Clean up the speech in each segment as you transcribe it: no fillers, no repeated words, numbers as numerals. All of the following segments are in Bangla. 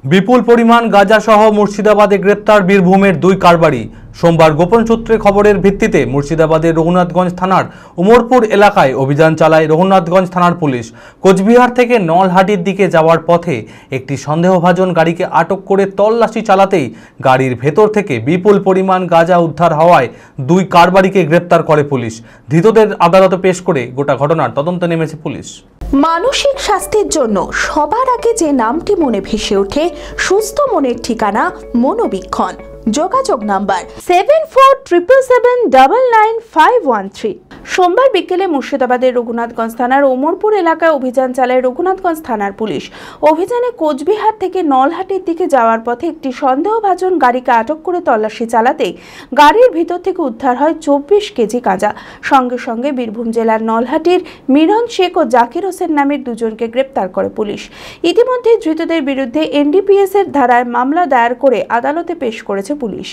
বিপুল পরিমাণ গাঁজাসহ মুর্শিদাবাদে গ্রেপ্তার বীরভূমের দুই কারবারি। সোমবার গোপন সূত্রে খবরের ভিত্তিতে মুর্শিদাবাদের রঘুনাথগঞ্জ থানার উমরপুর এলাকায় অভিযান চালায় রঘুনাথগঞ্জ থানার পুলিশ। কোচবিহার থেকে নলহাটির দিকে যাওয়ার পথে একটি সন্দেহভাজন গাড়িকে আটক করে তল্লাশি চালাতেই গাড়ির ভেতর থেকে বিপুল পরিমাণ গাঁজা উদ্ধার হওয়ায় দুই কারবারিকে গ্রেপ্তার করে পুলিশ। ধৃতদের আদালতে পেশ করে গোটা ঘটনার তদন্তে নেমেছে পুলিশ। মানসিক স্বাস্থ্যের জন্য সবার আগে যে নামটি মনে ভেসে ওঠে, সুস্থ মনের ঠিকানা মনোবীক্ষণ। যোগাযোগ নাম্বার 7477799513। সোমবার বিকেলে মুর্শিদাবাদের রঘুনাথগঞ্জ থানার ওমরপুর এলাকায় অভিযান চালায় রঘুনাথগঞ্জ থানার পুলিশ। অভিযানে কোচবিহার থেকে নলহাটির দিকে যাওয়ার পথে একটি সন্দেহভাজন গাড়িকে আটক করে তল্লাশি চালাতেই গাড়ির ভিতর থেকে উদ্ধার হয় 24 কেজি গাঁজা। সঙ্গে সঙ্গে বীরভূম জেলার নলহাটির মিরন শেখ ও জাকির হোসেন নামের দুজনকে গ্রেপ্তার করে পুলিশ। ইতিমধ্যে ধৃতদের বিরুদ্ধে এনডিপিএস এর ধারায় মামলা দায়ের করে আদালতে পেশ করেছে পুলিশ।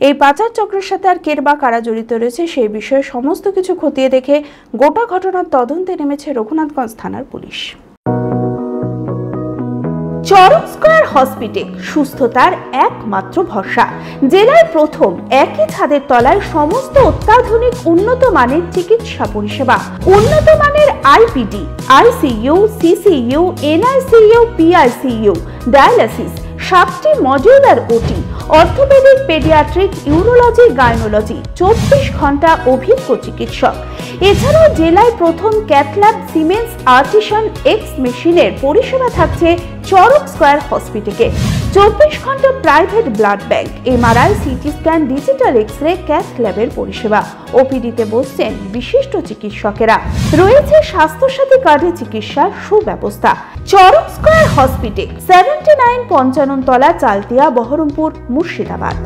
এই পাচার চক্রের সাথে আর কে বা কারা জড়িত রয়েছে সেই বিষয়ে সমস্ত কিছু খতিয়ে দেখে গোটা ঘটনার তদন্তে নেমেছে রঘুনাথগঞ্জ থানার পুলিশ। চরক স্কয়ার হসপিটাল সুস্থতার একমাত্র ভরসা। জেলায় প্রথম একই ছাদের তলায় সমস্ত অত্যাধুনিক উন্নত মানের চিকিৎসা পরিষেবা, উন্নত মানের IPD, ICU, CCU, NICU, PICU, dialysis, 7টি modular OT, orthopaedic, paediatric, urology, gynaecology, 24 ঘন্টা অভিজ্ঞ চিকিৎসক। এছাড়াও জেলায় প্রথম ক্যাথল্যাব, সিমেন্স, আর্টিসান এক্স মেশিনের পরিষেবা থাকছে চরক স্কয়ার হসপিটালে। 24 ঘন্টা private blood bank, MRI, CT scan, digital X-ray, ক্যাথল্যাবের পরিষেবা। ওপিডিতে বসছেন বিশিষ্ট চিকিৎসকেরা। রয়েছে স্বাস্থ্যসাথী কার্ডে চিকিৎসার সুব্যবস্থা। চরক স্কয়ার হসপিটাল, 79 পঞ্চানন তলা, চালতিয়া, বহরমপুর, মুর্শিদাবাদ।